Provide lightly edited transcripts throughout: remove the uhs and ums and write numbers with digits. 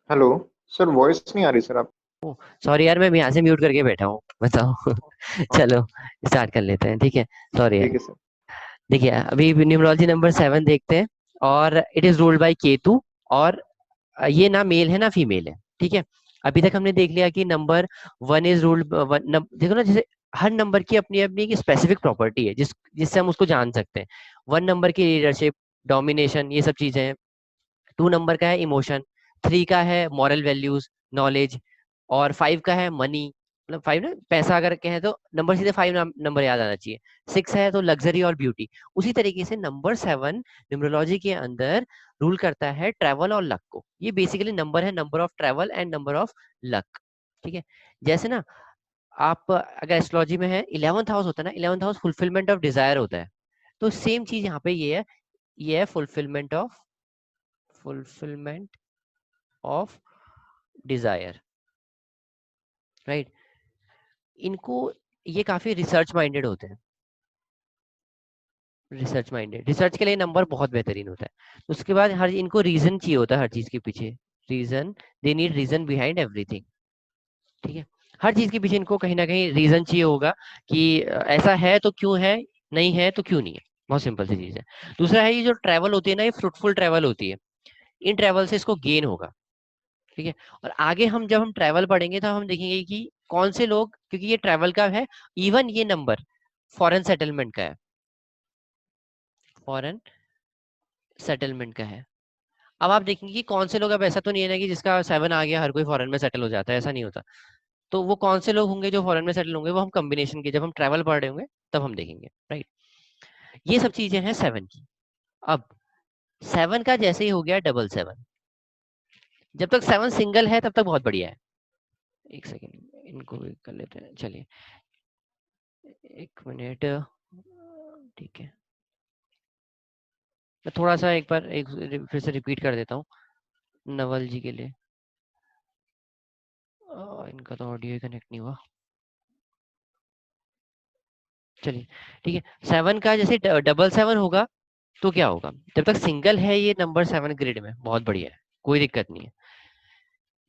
Hello. Sir voice नहीं आ रही sir आप। सॉरी यार, मैं यहाँ से म्यूट करके बैठा हूँ, बताओ। चलो स्टार्ट कर लेते हैं, ठीक है। सॉरी ठीक यार। है सर। देखिए, अभी न्यूमरोलॉजी नंबर 7 देखते हैं। और it is ruled by Ketu. और ये ना मेल है ना फीमेल है, ठीक है। अभी तक हमने देख लिया कि नंबर 1 इज रूल्ड। देखो ना, जैसे हर नंबर की अपनी अपनी एक स्पेसिफिक प्रॉपर्टी है जिससे हम उसको जान सकते हैं। 1 नंबर की लीडरशिप, डोमिनेशन, ये सब चीजें हैं। 2 नंबर का है इमोशन। 3 का है मॉरल वैल्यूज, नॉलेज। और 5 का है मनी, मतलब 5 ना पैसा अगर कहें तो नंबर सीधे 5 नंबर याद आना चाहिए। 6 है तो लग्जरी और ब्यूटी। उसी तरीके से नंबर 7 न्यूमरोलॉजी के अंदर रूल करता है ट्रैवल और लक को। ये बेसिकली नंबर है, number of travel and number of luck, ठीक है। जैसे ना, आप अगर एस्ट्रोलॉजी में है, 11th हाउस होता है ना, 11th house fulfilment of desire होता है। तो सेम चीज यहाँ पे ये है फुलफिलमेंट ऑफ डिजायर, राइट। इनको, ये काफी रिसर्च माइंडेड होते हैं। रिसर्च माइंडेड, रिसर्च के लिए नंबर बहुत बेहतरीन होता है। उसके बाद हर इनको रीजन चाहिए होता है हर चीज के पीछे। Reason, they need reason behind everything, ठीक है। हर चीज के पीछे इनको कहीं ना कहीं रीजन चाहिए होगा कि ऐसा है तो क्यों है, नहीं है तो क्यों नहीं है। बहुत सिंपल सी चीज है। दूसरा है, ये जो ट्रैवल होती है ना, ये फ्रूटफुल ट्रैवल होती है। इन ट्रैवल से इसको गेन होगा, ठीक है। और आगे हम जब हम ट्रैवल पढ़ेंगे तो हम देखेंगे कि कौन से लोग, क्योंकि ये ट्रैवल का है। इवन ये नंबर फॉरेन सेटलमेंट का है, फॉरेन सेटलमेंट का है। अब आप देखेंगे कि कौन से लोग, अब ऐसा तो नहीं है ना कि जिसका 7 आ गया हर कोई फॉरेन में सेटल हो जाता है, ऐसा नहीं होता। तो वो कौन से लोग होंगे जो फॉरेन में सेटल होंगे, वो हम कॉम्बिनेशन के जब हम ट्रैवल पढ़ रहे होंगे तब हम देखेंगे, राइट। ये सब चीजें हैं 7 की। अब 7 का जैसे ही हो गया डबल 7, जब तक 7 सिंगल है तब तक बहुत बढ़िया है। एक सेकेंड, इनको भी कर लेते हैं, चलिए। एक मिनट, ठीक है। मैं थोड़ा सा एक बार फिर से रिपीट कर देता हूँ नवल जी के लिए। इनका तो ऑडियो कनेक्ट नहीं हुआ। चलिए, ठीक है। 7 का जैसे डबल 7 होगा तो क्या होगा, जब तक सिंगल है ये नंबर 7 ग्रिड में बहुत बढ़िया है, कोई दिक्कत नहीं है।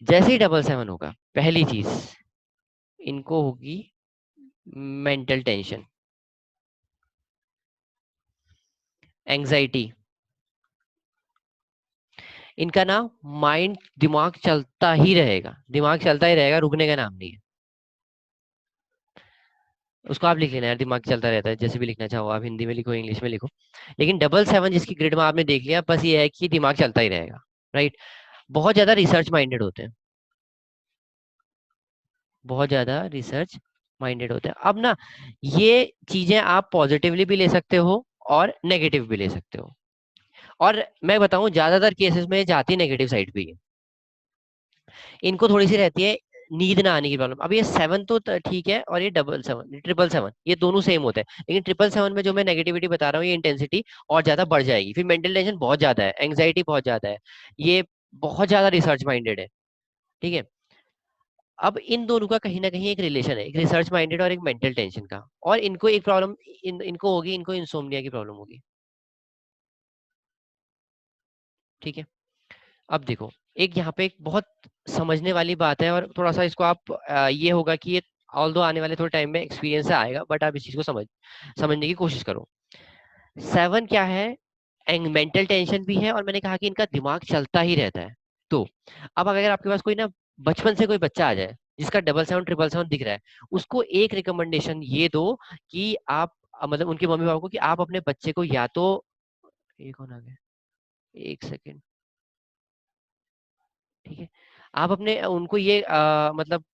जैसे ही डबल 7 होगा, पहली चीज इनको होगी मेंटल टेंशन, एंजाइटी। इनका ना माइंड, दिमाग चलता ही रहेगा, दिमाग चलता ही रहेगा, रुकने का नाम नहीं है। उसको आप लिख लेना यार, दिमाग चलता रहता है, जैसे भी लिखना चाहो आप, हिंदी में लिखो इंग्लिश में लिखो। लेकिन डबल 7 जिसकी ग्रिड में आपने देख लिया, बस ये है कि दिमाग चलता ही रहेगा, राइट। बहुत ज्यादा रिसर्च माइंडेड होते हैं, बहुत ज्यादा रिसर्च माइंडेड होते हैं। अब ना, ये चीजें आप पॉजिटिवली भी ले सकते हो और नेगेटिव भी ले सकते हो। और मैं बताऊं, ज्यादातर केसेस में जाती नेगेटिव साइड भी है। इनको थोड़ी सी रहती है नींद ना आने की प्रॉब्लम। अब ये 7 तो ठीक है, और ये डबल 7, ट्रिपल 7, ये दोनों सेम होते हैं। लेकिन ट्रिपल 7 में जो मैं नेगेटिविटी बता रहा हूँ, ये इंटेंसिटी और ज्यादा बढ़ जाएगी, फिर मेंटल टेंशन बहुत ज्यादा है, एंग्जाइटी बहुत ज्यादा है। ये बहुत ज्यादा रिसर्च माइंडेड है, ठीक है। अब इन दोनों का कहीं ना कहीं एक रिलेशन है, एक रिसर्च माइंडेड और एक मेंटल टेंशन का। और इनको एक प्रॉब्लम, इनको होगी, इनको इंसोम्निया की प्रॉब्लम होगी, ठीक है। अब देखो, एक यहाँ पे एक बहुत समझने वाली बात है, और थोड़ा सा इसको आप ये होगा कि ये ऑल दो आने वाले थोड़े टाइम में एक्सपीरियंस से आएगा, बट आप इस चीज को समझने की कोशिश करो। 7 क्या है, मेंटल टेंशन भी है, और मैंने कहा कि इनका दिमाग चलता ही रहता है। तो अब अगर आपके पास कोई ना, बचपन से कोई बच्चा आ जाए जिसका डबल 7 ट्रिपल 7 दिख रहा है, उसको एक रिकमेंडेशन ये दो कि आप, मतलब उनके मम्मी पापा को, कि आप अपने बच्चे को या तो, ये कौन आ गया, एक सेकेंड, ठीक है। आप अपने उनको ये मतलब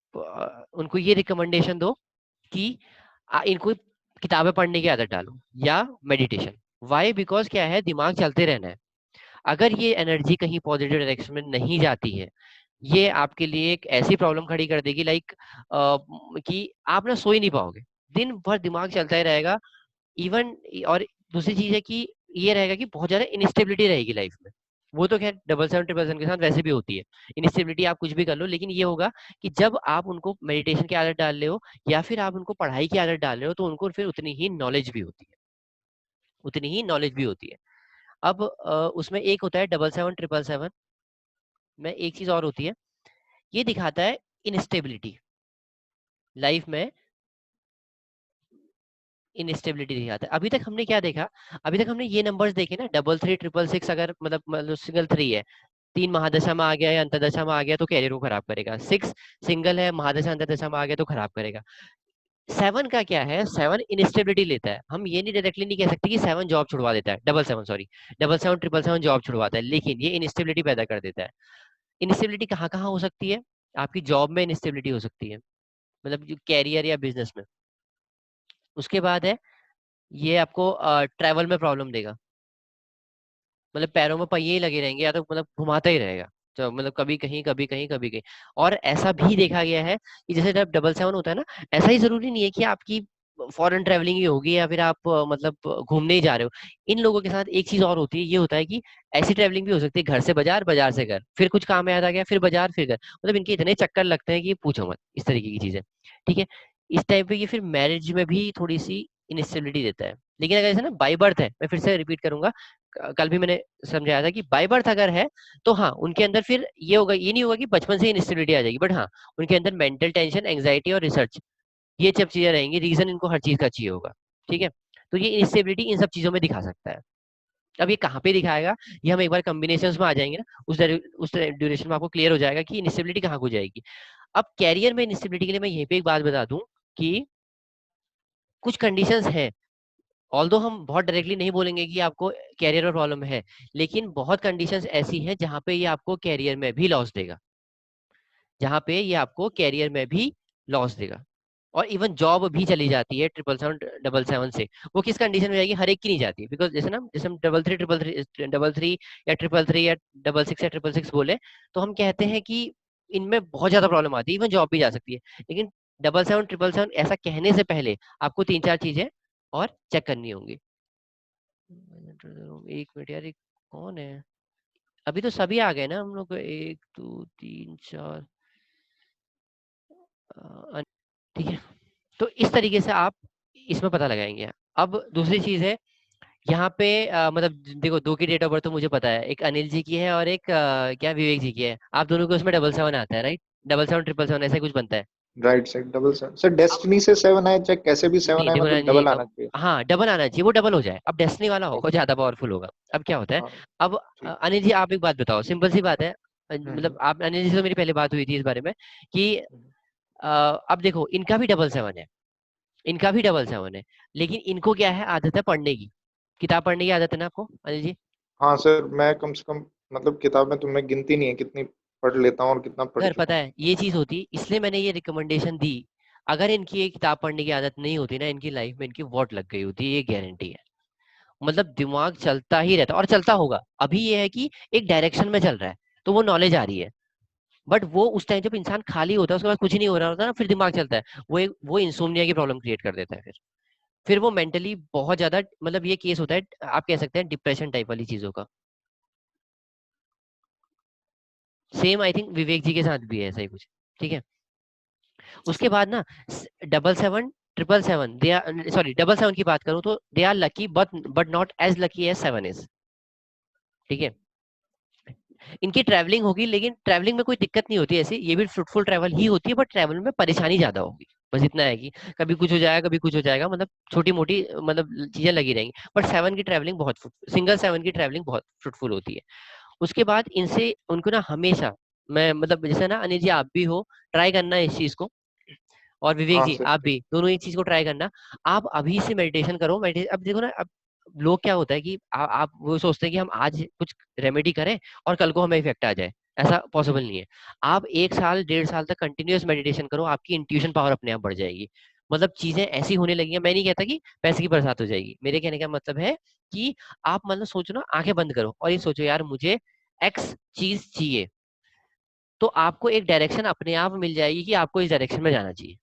उनको ये रिकमेंडेशन दो कि इनको किताबें पढ़ने की आदत डालो या मेडिटेशन। वाई, बिकॉज क्या है, दिमाग चलते रहना है। अगर ये एनर्जी कहीं पॉजिटिव डायरेक्शन में नहीं जाती है, ये आपके लिए एक ऐसी प्रॉब्लम खड़ी कर देगी, लाइक कि आप ना सो ही नहीं पाओगे, दिन भर दिमाग चलता ही रहेगा। इवन, और दूसरी चीज है कि ये रहेगा कि बहुत ज्यादा इनस्टेबिलिटी रहेगी लाइफ में। वो तो खैर डबल 7 ट्रिपल 7 के साथ वैसे भी होती है, इनस्टेबिलिटी, आप कुछ भी कर लो। लेकिन ये होगा कि जब आप उनको मेडिटेशन की आदत डाल रहे हो या फिर आप उनको पढ़ाई की आदत डाल रहे हो, तो उनको फिर उतनी ही नॉलेज भी होती है, उतनी ही नॉलेज भी होती है। अब उसमें एक होता है डबल 7 ट्रिपल 7, में एक चीज और होती है, ये दिखाता है इनस्टेबिलिटी। लाइफ में इनस्टेबिलिटी दिखाता है। अभी तक हमने क्या देखा, अभी तक हमने ये नंबर्स देखे ना, 33 666, अगर मतलब सिंगल 3 है, 3 महादशा में आ गया या अंतरदशा में आ गया तो कैरियर को खराब करेगा। 6 सिंगल है, महादशा अंतरदशा में आ गया तो खराब करेगा। 7 का क्या है, 7 इंस्टेबिलिटी लेता है। हम ये नहीं डायरेक्टली नहीं कह सकते कि 7 जॉब छुड़वा देता है, 777 सॉरी, 777 777 जॉब छुड़वाता है, लेकिन ये इंस्टेबिलिटी पैदा कर देता है। इंस्टेबिलिटी कहाँ कहाँ हो सकती है, आपकी जॉब में इंस्टेबिलिटी हो सकती है, मतलब कैरियर या बिजनेस में। उसके बाद है, ये आपको ट्रैवल में प्रॉब्लम देगा, मतलब पैरों में पहिए ही लगे रहेंगे, या तो मतलब घुमाता ही रहेगा, तो मतलब कभी कहीं कभी कहीं कभी कहीं। और ऐसा भी देखा गया है कि जैसे जब 777 होता है ना, ऐसा ही जरूरी नहीं है कि आपकी फॉरेन ट्रैवलिंग ही होगी या फिर आप मतलब घूमने ही जा रहे हो। इन लोगों के साथ एक चीज और होती है, ये होता है कि ऐसी ट्रैवलिंग भी हो सकती है, घर से बाजार, बाजार से घर, फिर कुछ काम याद आ गया, फिर बाजार, फिर घर, मतलब इनके इतने चक्कर लगते हैं कि पूछो मत, इस तरीके की चीजें। ठीक है, इस टाइप पे ये फिर मैरिज में भी थोड़ी सी इंस्टेबिलिटी देता है। लेकिन अगर ऐसा ना बाई बर्थ है, मैं फिर से रिपीट करूंगा, कल भी मैंने समझाया था कि बाय बर्थ अगर है तो हाँ, उनके अंदर फिर ये होगा, ये नहीं होगा कि बचपन से इंस्टेबिलिटी आ जाएगी, बट हाँ, उनके अंदर मेंटल टेंशन, एंग्जाइटी और रिसर्च, ये सब चीजें रहेंगी, रीजन इनको हर चीज का चाहिए होगा। ठीक है, तो ये इंस्टेबिलिटी इन सब चीजों में दिखा सकता है। अब ये कहाँ पे दिखाएगा, ये हम एक बार कॉम्बिनेशन में आ जाएंगे ना, उस ड्यूरेशन में आपको क्लियर हो जाएगा कि इंस्टेबिलिटी कहाँ को जाएगी। अब कैरियर में इंस्टेबिलिटी के लिए मैं यहीं पे एक बात बता दूं कि कुछ कंडीशंस हैं, ऑल्दो हम बहुत डायरेक्टली नहीं बोलेंगे कि आपको कैरियर में प्रॉब्लम है, लेकिन बहुत कंडीशंस ऐसी हैं जहां पे ये आपको कैरियर में भी लॉस देगा, जहां पे ये आपको कैरियर में भी लॉस देगा। और इवन जॉब भी चली जाती है 777 से। वो किस कंडीशन में जाएगी, हर एक की नहीं जाती, बिकॉज जैसे ना, जैसे हम डबल थ्री या ट्रिपल थ्री या 66 या 666 बोले, तो हम कहते हैं कि इनमें बहुत ज्यादा प्रॉब्लम आती है, इवन जॉब भी जा सकती है। लेकिन 77 777 ऐसा कहने से पहले आपको तीन चार चीजें और चेक करनी होंगी। एक मिनट यार, एक कौन है, अभी तो सभी आ गए ना हम लोग, 1 2 3 4, ठीक है। तो इस तरीके से आप इसमें पता लगाएंगे। अब दूसरी चीज है, यहाँ पे मतलब देखो, दो की डेट ऑफ बर्थ तो मुझे पता है, एक अनिल जी की है और एक क्या विवेक जी की है, आप दोनों को उसमें 777 आता है, राइट, 777 ऐसा ही कुछ बनता है। Right side double seven sir, अब डेस्टिनी से 7 आए चाहे कैसे भी 7 नहीं, आए, देखो ना मतलब जी, डबल अब आना चाहिए। हाँ, डबल आना चाहिए, वो डबल हो जाए, अब डेस्टिनी वाला होगा, ओके। ज्यादा पावरफुल होगा। अब क्या होता है, हाँ। अब ठीक। अनिल जी आप एक बात बताओ, सिंपल सी बात है, मतलब हम्म। आप अनिल जी से मेरी पहले बात हुई थी इस बारे में कि हम्म। अब देखो, इनका भी 777 है, इनका भी 777 है, लेकिन इनको क्या है, आदत है पढ़ने की, किताब पढ़ने की आदत है ना आपको अनिल जी। हाँ सर, मैं कम से कम मतलब किताब में तुम्हें गिनती नहीं है कितनी पढ़ लेता हूँ और कितना पढ़ अगर चुका पता हूँ। है ये चीज होती, इसलिए मैंने ये रिकमेंडेशन दी, अगर इनकी ये किताब पढ़ने की आदत नहीं होती ना, इनकी लाइफ में इनकी वॉट लग गई होती, ये गारंटी है। मतलब दिमाग चलता ही रहता और चलता होगा, अभी ये है कि एक डायरेक्शन में चल रहा है, तो वो नॉलेज आ रही है, बट वो उस टाइम जब इंसान खाली होता है, उसके बाद कुछ नहीं हो रहा होता ना, फिर दिमाग चलता है, वो इंसोम्निया की प्रॉब्लम क्रिएट कर देता है। फिर वो मेंटली बहुत ज्यादा, मतलब ये केस होता है, आप कह सकते हैं डिप्रेशन टाइप वाली चीजों का। सेम आई थिंक विवेक जी के साथ भी है ऐसा ही कुछ। ठीक है, उसके बाद ना 777 777 दे आर, सॉरी 777 की बात करूं तो they are lucky, but not as lucky as 7 is. ठीक है, इनकी ट्रैवलिंग होगी, लेकिन ट्रैवलिंग में कोई दिक्कत नहीं होती ऐसी, ये भी फ्रूटफुल ट्रैवल ही होती है, बट ट्रैवल में परेशानी ज्यादा होगी। बस इतना है कि कभी कुछ हो जाएगा, कभी कुछ हो जाएगा, मतलब छोटी मोटी मतलब चीजें लगी रहेंगी, बट 7 की ट्रैवलिंग बहुत, सिंगल 7 की ट्रैवलिंग बहुत फ्रूटफुल होती है। उसके बाद इनसे उनको ना हमेशा, मैं मतलब जैसे ना अनिल जी आप भी हो, ट्राई करना है इस चीज को, और विवेक हाँ जी सर। आप भी दोनों एक चीज को ट्राई करना। आप अभी से मेडिटेशन करो, मेडिटेशन, अब देखो ना, अब लोग क्या होता है कि आप वो सोचते हैं कि हम आज कुछ रेमेडी करें और कल को हमें इफेक्ट आ जाए, ऐसा पॉसिबल नहीं है। आप 1 साल 1.5 साल तक कंटिन्यूअस मेडिटेशन करो, आपकी इंट्यूशन पावर अपने आप बढ़ जाएगी, मतलब चीजें ऐसी होने लगी हैं। मैं नहीं कहता कि पैसे की बरसात हो जाएगी, मेरे कहने का मतलब है कि आप मतलब सोचो ना, आंखें बंद करो और ये सोचो यार मुझे एक्स चीज चाहिए, तो आपको एक डायरेक्शन अपने आप मिल जाएगी कि आपको इस डायरेक्शन में जाना चाहिए।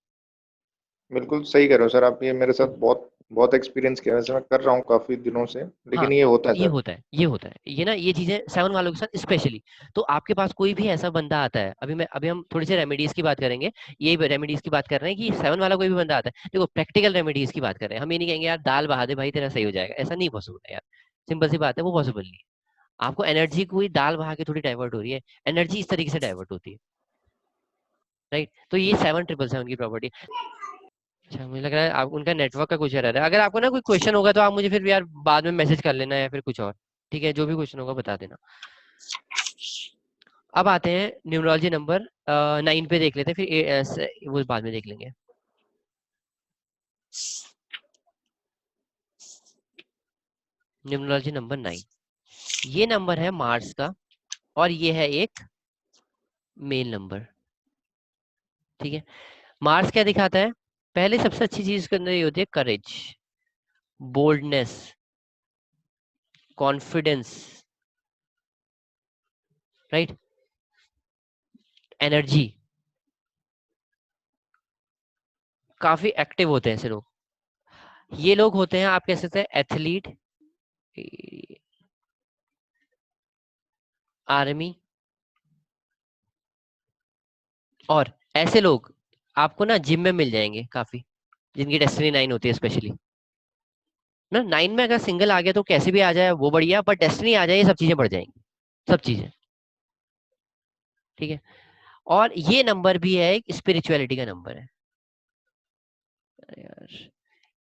बिल्कुल सही कह रहे हो सर आप, ये मेरे साथ बहुत बहुत एक्सपीरियंस किया है, वैसे मैं कर रहा हूँ काफी दिनों से, हाँ, लेकिन ये होता है ये सर। होता है, ये होता है, ये ना, ये चीजें 7 वालों के साथ स्पेशली। तो आपके पास कोई भी ऐसा बंदा आता है, अभी हम थोड़ी सी रेमेडीज की बात करेंगे, ये रेमेडीज की बात कर रहे हैं कि 7 वाला कोई भी बंदा आता है, देखो प्रैक्टिकल रेमेडीज की बात कर रहे हैं, हम ये नहीं कहेंगे यार दाल बहा दे भाई तेरा सही हो जाएगा, ऐसा नहीं पॉसिबल है यार, सिंपल सी बात है, वो पॉसिबल नहीं है। आपको एनर्जी कोई दाल बहा के थोड़ी डाइवर्ट हो रही है, एनर्जी इस तरीके से डाइवर्ट होती है, राइट। तो ये 777 की प्रॉपर्टी। अच्छा, मुझे लग रहा है आप उनका नेटवर्क का कुछ एरर है। अगर आपको ना कोई क्वेश्चन होगा तो आप मुझे फिर यार बाद में मैसेज कर लेना या फिर कुछ और, ठीक है, जो भी क्वेश्चन होगा बता देना। अब आते हैं न्यूमरोलॉजी नंबर 9 पे देख लेते हैं, फिर वो बाद में देख लेंगे। न्यूमरोलॉजी नंबर 9, ये नंबर है मार्स का, और ये है एक मेल नंबर, ठीक है। मार्स क्या दिखाता है? पहले सबसे अच्छी चीज के अंदर ये होती है करेज, बोल्डनेस, कॉन्फिडेंस, राइट, एनर्जी। काफी एक्टिव होते हैं ऐसे लोग। ये लोग होते हैं, आप कह सकते हैं, एथलीट, आर्मी, और ऐसे लोग आपको ना जिम में मिल जाएंगे काफी, जिनकी डेस्टिनी 9 होती है स्पेशली। ना 9 में अगर सिंगल आ गया तो कैसे भी आ जाए वो बढ़िया, पर डेस्टिनी आ जाए ये सब चीजें बढ़ जाएंगी, सब चीजें, ठीक है। और ये नंबर भी है एक स्पिरिचुअलिटी का नंबर है। अरे यार,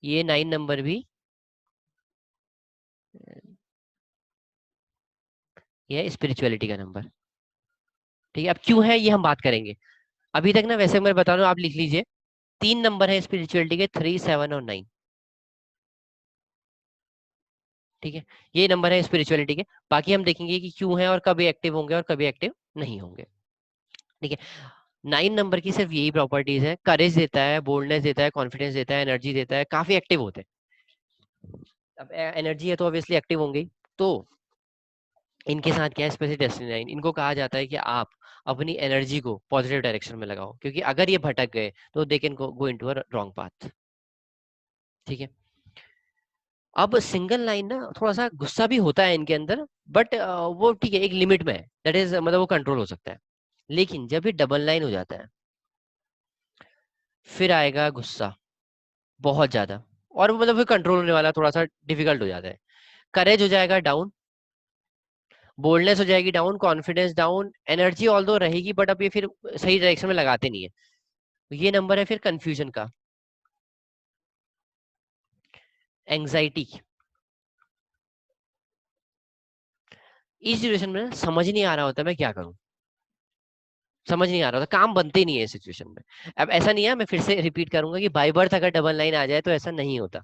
ये 9 नंबर भी, ये है स्पिरिचुअलिटी का नंबर, ठीक है। अब क्यों है ये हम बात करेंगे। अभी तक ना वैसे मैं बता रहा हूँ, आप लिख लीजिए। 3 नंबर है स्पिरिचुअलिटी के, 3, 7 और 9, ठीक है। ये नंबर है स्पिरिचुअलिटी के। बाकी हम देखेंगे कि क्यों है और कभी एक्टिव होंगे और कभी एक्टिव नहीं होंगे, ठीक है। 9 नंबर की सिर्फ यही प्रॉपर्टीज है, करेज देता है, बोल्डनेस देता है, कॉन्फिडेंस देता है, एनर्जी देता है, काफी एक्टिव होते हैं। अब एनर्जी है तो ऑब्वियसली एक्टिव होंगे ही। तो इनके साथ क्या है, स्पेशली डेस्टिनी 9, इनको कहा जाता है कि आप अपनी एनर्जी को पॉजिटिव डायरेक्शन में लगाओ, क्योंकि अगर ये भटक गए तो they can go into a wrong path, ठीक है। अब सिंगल लाइन ना थोड़ा सा गुस्सा भी होता है इनके अंदर, बट वो ठीक है, एक लिमिट में है, दैट इज मतलब वो कंट्रोल हो सकता है। लेकिन जब ये डबल लाइन हो जाता है, फिर आएगा गुस्सा बहुत ज्यादा, और वो मतलब फिर कंट्रोल होने वाला थोड़ा सा डिफिकल्ट हो जाता है। करेज हो जाएगा डाउन, बोल्डनेस हो जाएगी down, confidence down, energy all दो रहेगी, बट अब ये फिर सही डायरेक्शन में लगाते नहीं है। तो ये नंबर है फिर कंफ्यूजन का, एंग्जाइटी। इस सिचुएशन में ना समझ नहीं आ रहा होता मैं क्या करूं, समझ नहीं आ रहा होता, काम बनते नहीं है इस सिचुएशन में। अब ऐसा नहीं है, मैं फिर से रिपीट करूंगा कि बाय बर्थ अगर डबल लाइन आ जाए तो ऐसा नहीं होता।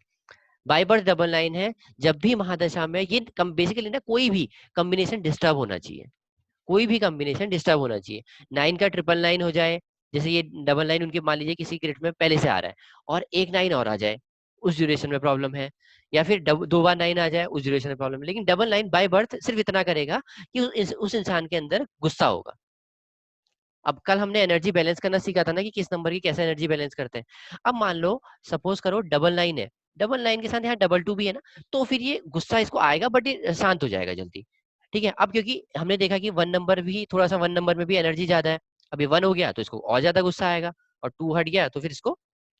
बाय बर्थ डबल लाइन है, जब भी महादशा में ये बेसिकली ना कोई भी कॉम्बिनेशन डिस्टर्ब होना चाहिए, कोई भी कॉम्बिनेशन डिस्टर्ब होना चाहिए। 9 का ट्रिपल 9 हो जाए, जैसे ये डबल 9 उनके मान लीजिए किसी ग्रिड में पहले से आ रहा है, और एक 9 और आ जाए, उस ड्यूरेशन में प्रॉब्लम है। या फिर 2 बार 9 आ जाए, उस ड्यूरेशन में प्रॉब्लम है। लेकिन डबल 9 बाय बर्थ सिर्फ इतना करेगा कि उस इंसान के अंदर गुस्सा होगा। अब कल हमने एनर्जी बैलेंस करना सीखा था ना, कि किस नंबर की कैसे एनर्जी बैलेंस करते हैं। अब मान लो, सपोज करो डबल 9 है, डबल 9 के साथ यहाँ डबल 2 भी है ना, तो फिर ये गुस्सा इसको आएगा, बट ये शांत हो जाएगा जल्दी, ठीक है। अब क्योंकि हमने देखा कि 1 नंबर भी थोड़ा सा, 1 नंबर में भी एनर्जी ज्यादा है। अब ये 1 हो गया तो इसको और ज्यादा गुस्सा आएगा, और 2 हट गया तो फिर इसको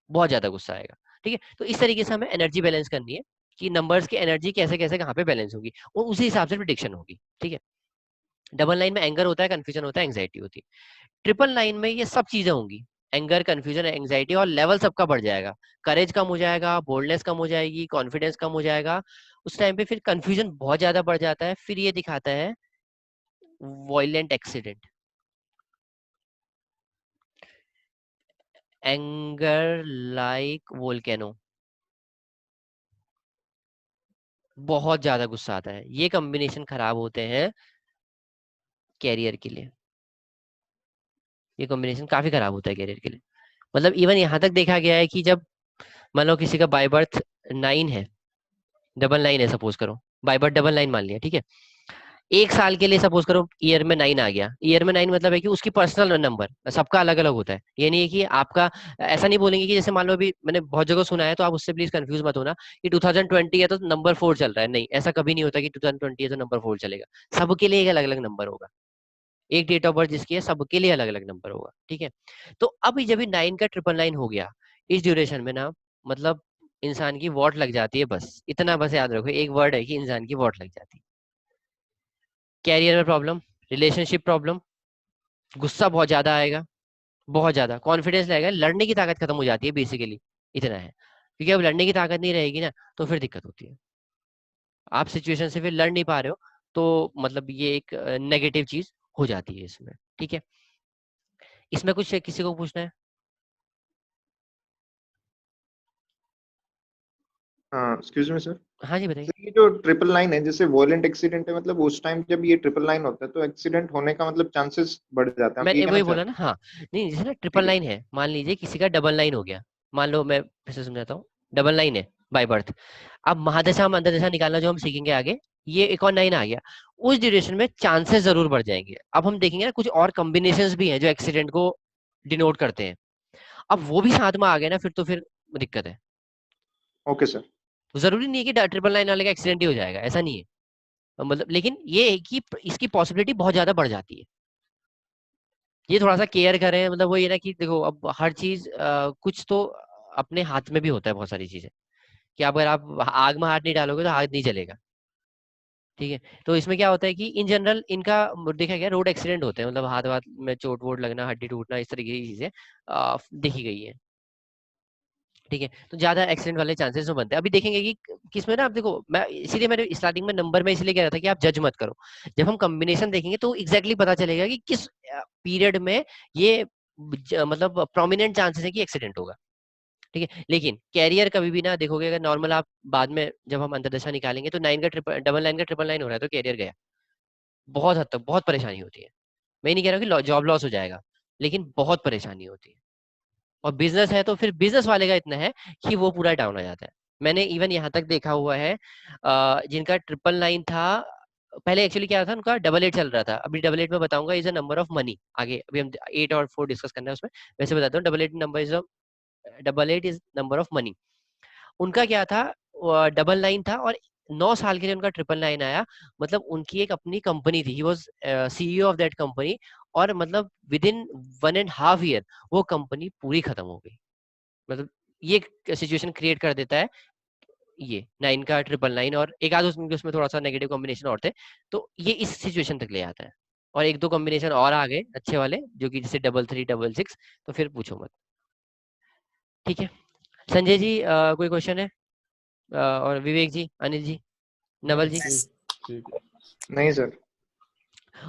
बहुत ज्यादा गुस्सा आएगा, ठीक है। तो इस तरीके से हमें एनर्जी बैलेंस करनी है, कि नंबर्स की एनर्जी कैसे कैसे कहाँ पे बैलेंस होगी, और उसी हिसाब से प्रिडिक्शन होगी, ठीक है। डबल 9 में एंगर होता है, कंफ्यूजन होता है, एंग्जाइटी होती है। ट्रिपल 9 में ये सब चीजें होंगी, एंगर, कंफ्यूजन, एंग्जाइटी, और लेवल सबका बढ़ जाएगा। करेज कम हो जाएगा, बोल्डनेस कम हो जाएगी, कॉन्फिडेंस कम हो जाएगा। उस टाइम पे फिर कंफ्यूजन बहुत ज्यादा बढ़ जाता है, फिर ये दिखाता है violent accident, anger like volcano, बहुत ज्यादा गुस्सा आता है। ये कॉम्बिनेशन खराब होते हैं कैरियर के लिए, ये कॉम्बिनेशन काफी खराब होता है कैरियर के लिए। मतलब इवन यहाँ तक देखा गया है कि जब मान लो किसी का बाय बर्थ 9 है, डबल 9 है सपोज करो, बाय बर्थ डबल 9 मान लिया, ठीक है। 1 साल के लिए सपोज करो ईयर में 9 आ गया, ईयर में 9 मतलब है कि उसकी पर्सनल नंबर, सबका अलग अलग होता है। ये नहीं है कि आपका, ऐसा नहीं बोलेंगे कि जैसे मान लो, अभी मैंने बहुत जगह सुना है, तो आप उससे प्लीज कंफ्यूज मत होना कि 2020 है तो नंबर 4 चल रहा है, नहीं, ऐसा कभी नहीं होता कि 2020 है तो नंबर 4 चलेगा। सबके लिए एक अलग अलग नंबर होगा, एक डेट ऑफ बर्थ जिसकी है सबके लिए अलग अलग नंबर होगा, ठीक है। तो अब जब 9 का ट्रिपल 9 हो गया, इस ड्यूरेशन में ना, मतलब इंसान की वॉट लग जाती है, बस इतना बस याद रखो, एक वर्ड है कि इंसान की वॉट लग जाती है। कैरियर में प्रॉब्लम, रिलेशनशिप प्रॉब्लम, गुस्सा बहुत ज्यादा आएगा, बहुत ज्यादा कॉन्फिडेंस रहेगा, लड़ने की ताकत खत्म हो जाती है बेसिकली, इतना है। क्योंकि अब लड़ने की ताकत नहीं रहेगी ना, तो फिर दिक्कत होती है। आप सिचुएशन से फिर लड़ नहीं पा रहे हो, तो मतलब ये एक नेगेटिव चीज हो जाती है इसमें। ठीक है, इसमें कुछ किसी को पूछना है? हाँ, एक्सक्यूज मी सर। हाँ जी बताइए। सर ये जो ट्रिपल लाइन है, जैसे वॉयलेंट एक्सीडेंट है, मतलब उस टाइम जब ये ट्रिपल लाइन होता है तो एक्सीडेंट होने का मतलब चांसेस बढ़ जाते हैं, आप ये मैंने कहना वही चाह बोला रहे ना, हैं? हाँ। नहीं, जैसे ना ट्रिपल ठीक है। लाइन है, मान लीजिए किसी का डबल लाइन हो गया। मान लो, मैं फिर से समझाता हूँ। डबल लाइन है बाय बर्थ। अब महादशा हम अंतरदशा निकालना जो हम सीखेंगे आगे, ये एक और लाइन आ गया, उस ड्यूरेशन में चांसेस जरूर बढ़ जाएंगे। अब हम देखेंगे ना कुछ और कॉम्बिनेशंस भी हैं जो एक्सीडेंट को डिनोट करते हैं। अब वो भी साथ में आ गए ना, फिर दिक्कत है। Okay sir. जरूरी नहीं है कि ट्रिपल लाइन वाले का एक्सीडेंट ही हो जाएगा, ऐसा नहीं है। मतलब लेकिन ये है कि इसकी पॉसिबिलिटी बहुत ज्यादा बढ़ जाती है। ये थोड़ा सा केयर करें, मतलब वो ये ना कि देखो, अब हर चीज कुछ तो अपने हाथ में भी होता है, बहुत सारी चीजें। कि अब अगर आप आग में हाथ नहीं डालोगे तो आग नहीं जलेगा। ठीक है, तो इसमें क्या होता है कि इन जनरल इनका देखा गया, रोड एक्सीडेंट होते हैं, मतलब हाथ वाथ में चोट वोट लगना, हड्डी टूटना, इस तरीके की चीजें देखी गई है। ठीक है, तो ज्यादा एक्सीडेंट वाले चांसेस में बनते हैं। अभी देखेंगे कि किसमें ना, आप देखो, मैं इसीलिए मैंने स्टार्टिंग में नंबर में इसलिए कह रहा था कि आप जज मत करो। जब हम कॉम्बिनेशन देखेंगे तो एग्जैक्टली पता चलेगा कि किस पीरियड में ये मतलब प्रोमिनेंट चांसेस है कि एक्सीडेंट होगा। ठीक है, लेकिन कैरियर कभी भी ना देखोगे, अगर नॉर्मल आप बाद में जब हम अंतरदशा निकालेंगे तो नाइन का ट्रिपल, डबल लाइन का ट्रिपल लाइन हो रहा है तो कैरियर गया। बहुत हद तक बहुत परेशानी होती है। मैं नहीं कह रहा हूँ कि जॉब लॉस हो जाएगा, लेकिन बहुत परेशानी होती है। और बिजनेस है तो फिर बिजनेस वाले का इतना है कि वो पूरा डाउन आ जाता है। मैंने इवन यहाँ तक देखा हुआ है, जिनका ट्रिपल नाइन था, पहले एक्चुअली क्या था, उनका डबल एट चल रहा था। अभी डबल एट में बताऊंगा is a number of money, आगे अभी हम एट और फोर डिस्कस करना है उसमें। वैसे बताता हूँ, double eight is number of money. उनका क्या था, डबल नाइन था, और 9 साल के लिए उनका ट्रिपल नाइन आया। मतलब उनकी एक अपनी कंपनी थी, he was CEO of that company. और मतलब विद इन 1.5 ईयर वो कंपनी पूरी खत्म हो गई। मतलब ये सिचुएशन क्रिएट कर देता है, ये नाइन का ट्रिपल नाइन, और एक आध उसमें थोड़ा सा नेगेटिव कॉम्बिनेशन और थे। तो ये इस सिचुएशन तक ले आता है। और एक दो कॉम्बिनेशन और आ गए अच्छे वाले, जो कि जैसे डबल थ्री डबल सिक्स, तो फिर पूछो मत। ठीक है, संजय जी कोई क्वेश्चन है? और विवेक जी, अनिल जी, नहीं, नवल जी। ठीक ठीक है। नहीं सर।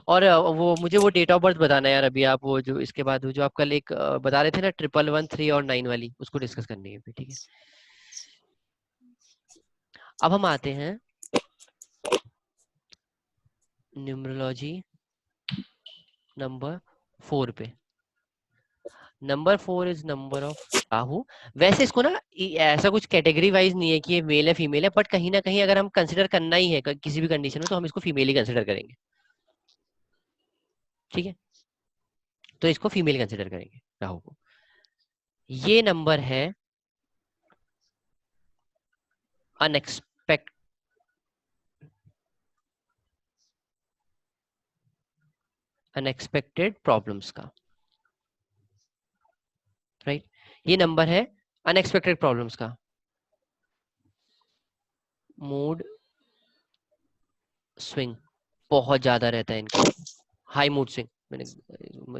और वो मुझे वो डेट ऑफ बर्थ बताना है यार, अभी आप वो जो इसके बाद वो जो आप कल एक बता रहे थे ना, ट्रिपल वन थ्री और नाइन वाली, उसको डिस्कस करनी है फिर। ठीक है, अब हम आते हैं न्यूमरोलॉजी नंबर 4 पे। Number 4 is number of Rahu. वैसे इसको ना ऐसा कुछ कैटेगरी वाइज नहीं है कि ये मेल है फीमेल है, बट कहीं ना कहीं अगर हम कंसिडर करना ही है किसी भी कंडीशन में, तो हम इसको फीमेल ही कंसिडर करेंगे। ठीक है, तो इसको फीमेल कंसिडर करेंगे राहु को। ये नंबर है अनएक्सपेक्ट अनएक्सपेक्टेड प्रॉब्लम्स का। राइट, ये नंबर है अनएक्सपेक्टेड प्रॉब्लम्स का। मूड स्विंग बहुत ज्यादा रहता है इनका। हाई मूड स्विंग, मैंने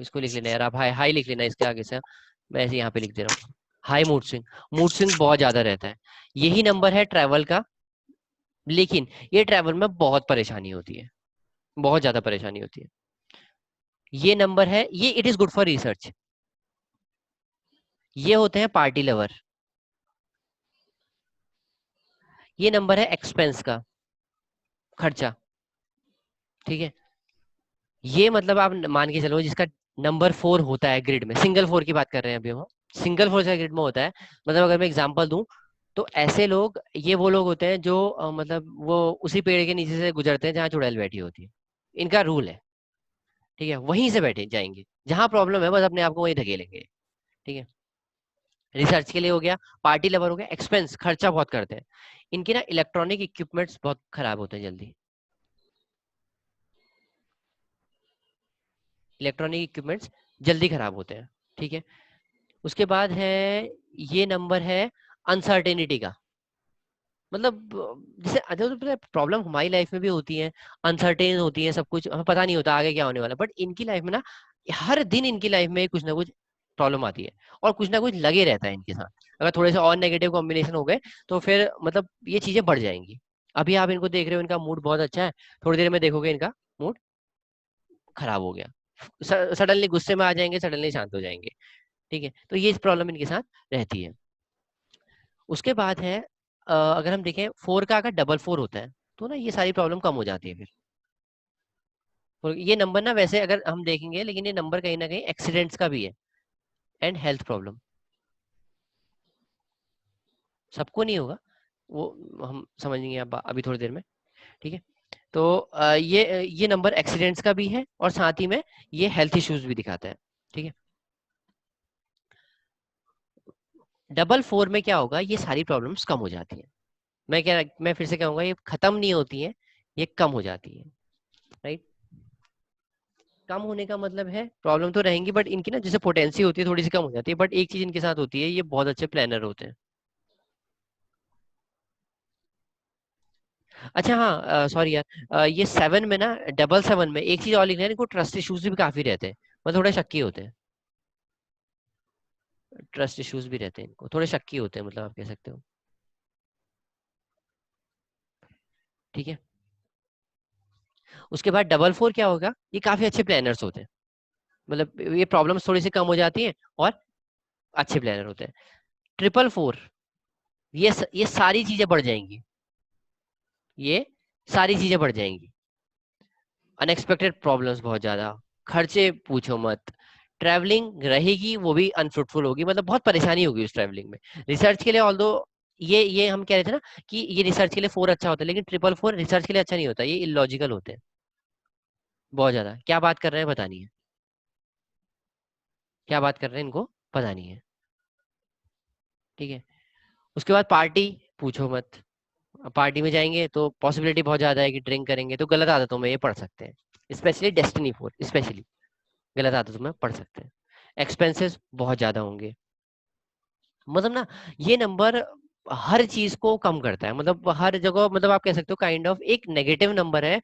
इसको लिख लेना यार, आप हाई हाई लिख लेना इसके आगे से। मैं ऐसे यहाँ पे लिख दे रहा हूँ, हाई मूड स्विंग बहुत ज्यादा रहता है। यही नंबर है ट्रैवल का। लेकिन ये ट्रैवल में बहुत परेशानी होती है, बहुत ज्यादा परेशानी होती है। ये नंबर है, ये it is good for research. ये होते हैं पार्टी लवर। ये नंबर है एक्सपेंस का, खर्चा। ठीक है, ये मतलब आप मान के चलो, जिसका नंबर 4 होता है ग्रिड में, सिंगल 4 की बात कर रहे हैं अभी हम, सिंगल 4 का ग्रिड में होता है। मतलब अगर मैं एग्जांपल दूं, तो ऐसे लोग, ये वो लोग होते हैं जो मतलब वो उसी पेड़ के नीचे से गुजरते हैं जहाँ चुड़ैल बैठी होती है। इनका रूल है। ठीक है, वहीं से बैठे जाएंगे, जहां प्रॉब्लम है बस अपने आप को वहीं धकेलेंगे। ठीक है, रिसर्च के लिए हो गया, पार्टी लेवल हो गया, एक्सपेंस खर्चा बहुत करते हैं। इनके ना इलेक्ट्रॉनिक इक्विपमेंट्स बहुत खराब होते हैं जल्दी। इलेक्ट्रॉनिक इक्विपमेंट्स जल्दी खराब होते हैं। ठीक है, उसके बाद है, ये नंबर है अनसर्टेनिटी का। मतलब जैसे अच्छा प्रॉब्लम हमारी लाइफ में भी होती है, अनसर्टेन होती है, सब कुछ हमें पता नहीं होता आगे क्या होने वाला, बट इनकी लाइफ में ना हर दिन इनकी लाइफ में कुछ ना कुछ प्रॉब्लम आती है और कुछ ना कुछ लगे रहता है इनके साथ। अगर थोड़े से और नेगेटिव कॉम्बिनेशन हो गए तो फिर मतलब ये चीजें बढ़ जाएंगी। अभी आप इनको देख रहे हो, इनका मूड बहुत अच्छा है, थोड़ी देर में देखोगे इनका मूड खराब हो गया, सडनली गुस्से में आ जाएंगे, सडनली शांत हो जाएंगे। ठीक है, तो ये प्रॉब्लम इनके साथ रहती है। उसके बाद है अगर हम देखें फोर का अगर डबल फोर होता है तो ना ये सारी प्रॉब्लम कम हो जाती है फिर। और ये नंबर ना वैसे अगर हम देखेंगे, लेकिन ये नंबर कहीं ना कहीं एक्सीडेंट्स का भी है एंड हेल्थ प्रॉब्लम। सबको नहीं होगा वो, हम समझेंगे अब अभी थोड़ी देर में। ठीक है, तो ये नंबर एक्सीडेंट्स का भी है और साथ ही में ये हेल्थ इश्यूज भी दिखाता है। ठीक है, डबल फोर में क्या होगा, ये सारी प्रॉब्लम्स कम हो जाती है। मैं फिर से कहूंगा, ये खत्म नहीं होती है, ये कम हो जाती है। राइट, कम होने का मतलब है प्रॉब्लम तो रहेंगी बट इनकी ना जैसे पोटेंसी होती है थोड़ी सी कम हो जाती है। बट एक चीज इनके साथ होती है, ये बहुत अच्छे प्लानर होते हैं। अच्छा हाँ, सॉरी यार, ये सेवन में ना, डबल सेवन में एक चीज और लिखना है, इनको ट्रस्ट इश्यूज भी काफी रहते हैं, मतलब थोड़े शक्की होते हैं। ट्रस्ट इश्यूज भी रहते हैं इनको, थोड़े शक्की होते हैं, मतलब आप कह सकते हो। ठीक है, उसके बाद डबल फोर क्या होगा, ये काफी अच्छे प्लानर्स होते हैं, मतलब ये प्रॉब्लम्स थोड़ी सी कम हो जाती हैं और अच्छे प्लानर होते हैं। ट्रिपल फोर, ये सारी चीजें बढ़ जाएंगी, ये सारी चीजें बढ़ जाएंगी। अनएक्सपेक्टेड प्रॉब्लम्स बहुत ज्यादा, खर्चे पूछो मत, ट्रैवलिंग रहेगी वो भी अनफ्रूटफुल होगी, मतलब बहुत परेशानी होगी उस ट्रैवलिंग में। रिसर्च के लिए ऑल्दो ये हम कह रहे थे ना कि ये रिसर्च के लिए फोर अच्छा होता है, लेकिन ट्रिपल फोर रिसर्च के लिए अच्छा नहीं होता, ये इलॉजिकल होते हैं बहुत ज्यादा। क्या बात कर रहे हैं पता नहीं है, क्या बात कर रहे हैं इनको पता नहीं है। ठीक है, उसके बाद पार्टी पूछो मत। पार्टी में जाएंगे तो पॉसिबिलिटी बहुत ज्यादा है कि ड्रिंक करेंगे, तो गलत आदतों में ये पड़ सकते हैं, स्पेशली डेस्टिनी फोर स्पेशली गलत आदतों में पड़ सकते हैं। एक्सपेंसेस बहुत ज्यादा होंगे, मतलब ना ये नंबर हर चीज को कम करता है, मतलब हर जगह, मतलब आप कह सकते हो काइंड ऑफ एक नेगेटिव नंबर है।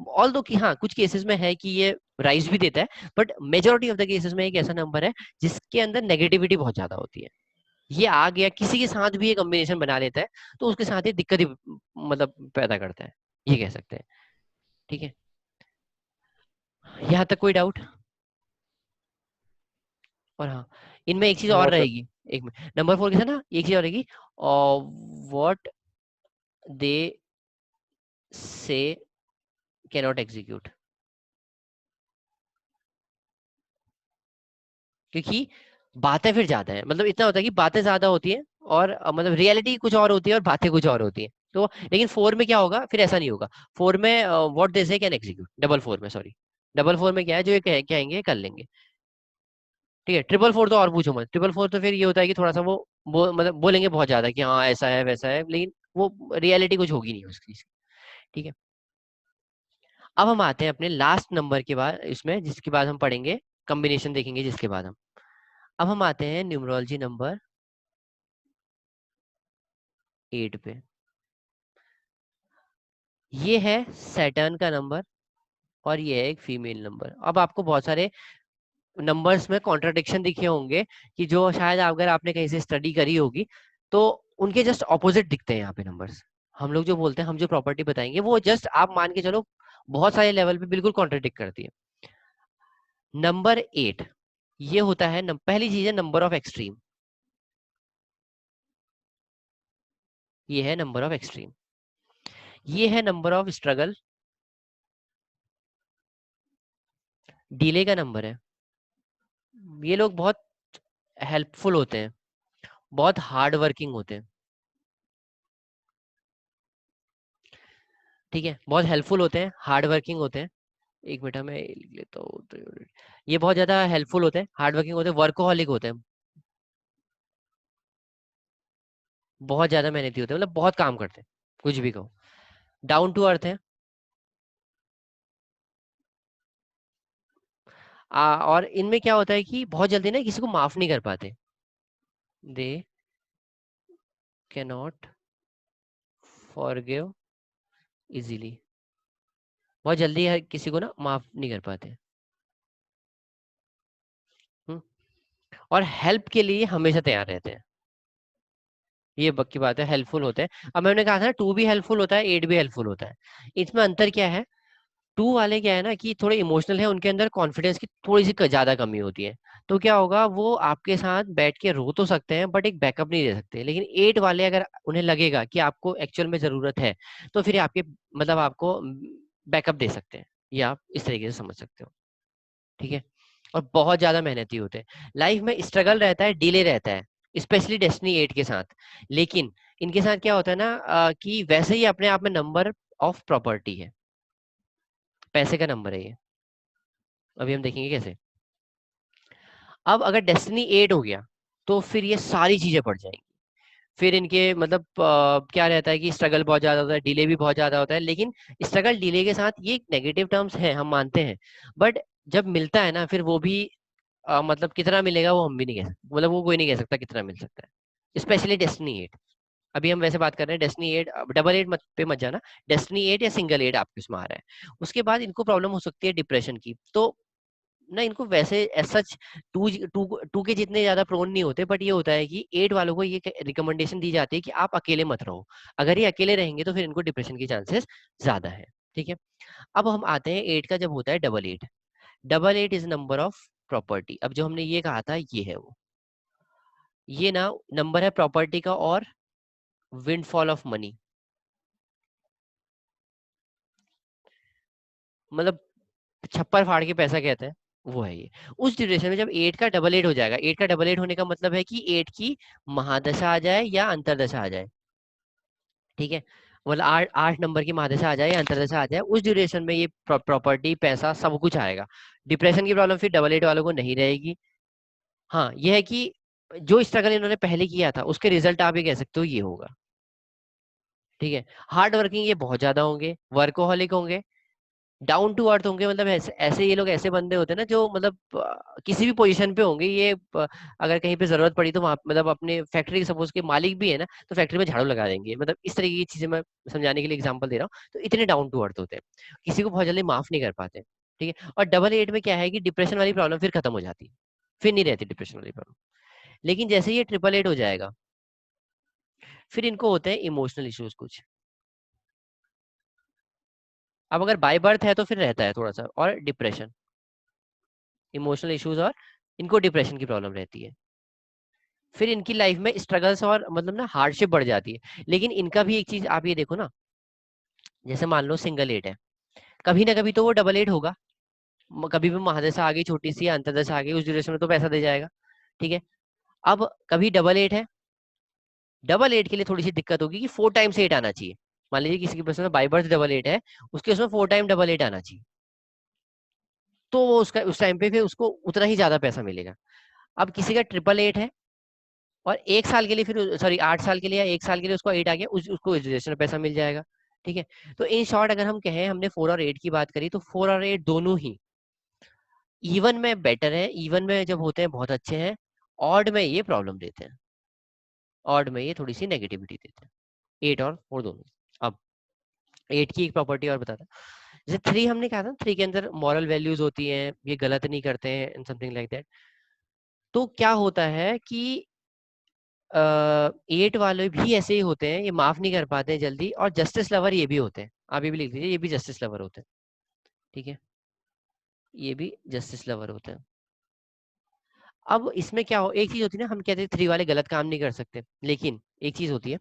ऑल दो कि हाँ कुछ केसेस में है कि ये राइज भी देता है, but majority of the cases में एक ऐसा नंबर है जिसके अंदर नेगेटिविटी बहुत ज्यादा होती है। ये आ गया किसी के साथ भी ये कॉम्बिनेशन बना लेता है तो उसके साथ ही दिक्कत ही मतलब पैदा करता है, ये कह सकते हैं। ठीक है, यहाँ तक कोई डाउट? और हाँ, इनमें एक चीज और मतलब रहेगी, एक नंबर फोर के साथ ना एक चीज और रहेगी, और व्हाट दे से कैनॉट एग्जीक्यूट, क्योंकि बातें फिर ज्यादा है, मतलब इतना होता है कि बातें ज्यादा होती है और मतलब रियलिटी कुछ और होती है और बातें कुछ और होती है। तो लेकिन फोर में क्या होगा, फिर ऐसा नहीं होगा। फोर में व्हाट दे से कैन एग्जीक्यूट, डबल फोर में सॉरी, डबल फोर में क्या है, जो ये कहेंगे कर लेंगे। ठीक है, ट्रिपल फोर तो और पूछो मत, ट्रिपल फोर तो फिर ये होता है कि थोड़ा सा मतलब बोलेंगे बहुत ज्यादा कि हाँ ऐसा है वैसा है, लेकिन वो रियलिटी कुछ होगी नहीं उसकी। ठीक है, अब हम आते हैं अपने लास्ट नंबर के बाद, इसमें जिसके बाद हम पढ़ेंगे कॉम्बिनेशन देखेंगे जिसके बाद हम, अब हम आते हैं न्यूमरोलॉजी नंबर 8 पे। ये है सैटर्न का नंबर और ये है एक फीमेल नंबर। अब आपको बहुत सारे नंबर्स में कॉन्ट्रडिक्शन दिखे होंगे कि जो शायद अगर आपने कहीं से स्टडी करी होगी तो उनके जस्ट ऑपोजिट दिखते हैं यहाँ पे नंबर्स। हम लोग जो बोलते हैं, हम जो प्रॉपर्टी बताएंगे वो जस्ट आप मान के चलो बहुत सारे लेवल पे बिल्कुल कॉन्ट्रडिक्ट करती है। नंबर 8 ये होता है पहली चीज है नंबर ऑफ एक्सट्रीम, ये है नंबर ऑफ एक्सट्रीम। ये है नंबर ऑफ स्ट्रगल, डिले का नंबर है। ये लोग बहुत हेल्पफुल होते हैं, बहुत हार्ड वर्किंग होते हैं। ठीक है, बहुत हेल्पफुल होते हैं, हार्ड वर्किंग होते हैं। एक मिनट मैं लिख लेता हूँ तो, ये बहुत ज्यादा हेल्पफुल होते हैं, हार्ड वर्किंग होते हैं, वर्कोहॉलिक होते हैं, बहुत ज्यादा मेहनती होते हैं, मतलब बहुत काम करते हैं, कुछ भी कहो। डाउन टू अर्थ है। और इनमें क्या होता है कि बहुत जल्दी ना किसी को माफ नहीं कर पाते, दे कैनॉट फॉरगिव इजीली, बहुत जल्दी हर किसी को ना माफ नहीं कर पाते। हम्म, और हेल्प के लिए हमेशा तैयार रहते हैं, ये पक्की बात है, हेल्पफुल होते हैं। अब मैंने कहा था टू भी हेल्पफुल होता है, एट भी हेल्पफुल होता है। इसमें अंतर क्या है, टू वाले क्या है ना कि थोड़े इमोशनल है, उनके अंदर कॉन्फिडेंस की थोड़ी सी ज्यादा कमी होती है। तो क्या होगा, वो आपके साथ बैठ के रो तो सकते हैं बट एक बैकअप नहीं दे सकते। लेकिन एट वाले अगर उन्हें लगेगा कि आपको एक्चुअल में जरूरत है, तो फिर आपके मतलब आपको बैकअप दे सकते हैं, ये आप इस तरीके से समझ सकते हो। ठीक है, और बहुत ज्यादा मेहनती होते हैं, लाइफ में स्ट्रगल रहता है, डिले रहता है, स्पेशली डेस्टिनी एट के साथ। लेकिन इनके साथ क्या होता है ना, कि वैसे ही अपने आप में नंबर ऑफ प्रॉपर्टी है, पैसे का नंबर है ये। अभी हम देखेंगे कैसे। अब अगर डेस्टिनी एट हो गया, तो फिर ये सारी चीजें बढ़ जाएंगी। फिर इनके मतलब क्या रहता है कि स्ट्रगल बहुत ज्यादा होता है, डिले भी बहुत ज्यादा होता है। लेकिन स्ट्रगल डिले के साथ ये नेगेटिव टर्म्स है, हम मानते हैं। बट जब मिलता है ना, फिर वो भी मतलब कितना मिलेगा वो हम भी नहीं कह सकते, मतलब वो कोई नहीं कह सकता कितना मिल सकता है, स्पेशली डेस्टिनी एट। अभी हम वैसे बात कर रहे हैं डेस्टिनी एट, डबल एट मत जाना, डेस्टिनी एट या सिंगल एट आपके उसमें आ रहा है। उसके बाद इनको प्रॉब्लम हो सकती है डिप्रेशन की। तो ना इनको वैसे सच टू टू टू के जितने ज्यादा प्रोन नहीं होते, बट ये होता है कि एट वालों को ये रिकमेंडेशन दी जाती है कि आप अकेले मत रहो। अगर ये अकेले रहेंगे तो फिर इनको डिप्रेशन की चांसेस ज्यादा है। ठीक है, अब हम आते हैं एट का, जब होता है double eight. Double eight is number of property. अब जो हमने ये कहा था ये है वो, ये ना नंबर है प्रॉपर्टी का और विंडफॉल ऑफ मनी, मतलब छप्पर फाड़ के पैसा कहते हैं, वो है ये। उस ड्यूरेशन में जब एट का डबल एट हो जाएगा, एट का डबल एट होने का मतलब है कि एट की महादशा आ जाए या अंतरदशा आ जाए। ठीक है, मतलब आठ आठ नंबर की महादशा आ जाए या अंतरदशा आ जाए, उस ड्यूरेशन में ये प्रॉपर्टी पैसा सब कुछ आएगा। डिप्रेशन की प्रॉब्लम फिर डबल एट वालों को नहीं रहेगी। हाँ, यह है कि जो स्ट्रगल इन्होंने पहले किया था उसके रिजल्ट आप ये कह सकते हो ये होगा। ठीक है, हार्ड वर्किंग ये बहुत ज्यादा होंगे, वर्कोहलिक होंगे, डाउन टू अर्थ होंगे। मतलब ऐसे ऐसे ये लोग ऐसे बंदे होते हैं ना जो मतलब किसी भी पोजीशन पे होंगे ये, अगर कहीं पे जरूरत पड़ी तो वहां मतलब अपने फैक्ट्री सपोज के मालिक भी है ना, तो फैक्ट्री में झाड़ू लगा देंगे। मतलब इस तरीके की चीजें मैं समझाने के लिए एग्जांपल दे रहा हूँ। तो इतने डाउन टू अर्थ होते हैं, किसी को बहुत जल्दी माफ नहीं कर पाते। ठीक है, और डबल एट में क्या है कि डिप्रेशन वाली प्रॉब्लम फिर खत्म हो जाती है, फिर नहीं रहती डिप्रेशन वाली प्रॉब्लम। लेकिन जैसे ये ट्रिपल एट हो जाएगा, फिर इनको होते हैं इमोशनल इश्यूज कुछ। अब अगर बाय बर्थ है तो फिर रहता है थोड़ा सा और डिप्रेशन, इमोशनल इश्यूज, और इनको डिप्रेशन की प्रॉब्लम रहती है। फिर इनकी लाइफ में स्ट्रगल्स और मतलब ना हार्डशिप बढ़ जाती है। लेकिन इनका भी एक चीज आप ये देखो ना, जैसे मान लो सिंगल एट है, कभी ना कभी तो वो डबल एट होगा। कभी भी महादशा आ गई छोटी सी या अंतरदशा आ गई, उस ड्यूरेशन में तो पैसा दे जाएगा। ठीक है, अब कभी डबल एट है, डबल एट के लिए थोड़ी सी दिक्कत होगी कि फोर टाइम्स एट आना चाहिए। मान लीजिए किसी के पास में बाई बर्थ डबल एट है, उसके उसमें फोर टाइम डबल एट आना चाहिए, तो वो उसका उस टाइम पे फिर उसको उतना ही ज्यादा पैसा मिलेगा। अब किसी का ट्रिपल एट है और एक साल के लिए, फिर सॉरी 8 साल के लिए या एक साल के लिए उसको एट आ गया, उसको एजुकेशन पैसा मिल जाएगा। ठीक है, तो इन शॉर्ट अगर हम कहें, हमने फोर और एट की बात करी, तो फोर और एट दोनों ही इवन में बेटर है, इवन में जब होते हैं बहुत अच्छे हैं, ऑड में ये प्रॉब्लम देते हैं, ऑड में ये थोड़ी सी नेगेटिविटी देते हैं, एट और फोर दोनों। अब एट की एक प्रॉपर्टी और बताता हूँ। जैसे थ्री हमने कहा था, थ्री के अंदर मॉरल वैल्यूज होती हैं, ये गलत नहीं करते हैं एंड समथिंग लाइक दैट। तो क्या होता है कि एट वाले भी ऐसे ही होते हैं, ये माफ नहीं कर पाते हैं जल्दी, और जस्टिस लवर ये भी होते हैं। आप ये भी लिख दीजिए, ये भी जस्टिस लवर होते हैं। ठीक है, ये भी जस्टिस लवर होते हैं। अब इसमें क्या हो, एक चीज होती है ना, हम कहते हैं थ्री वाले गलत काम नहीं कर सकते, लेकिन एक चीज होती है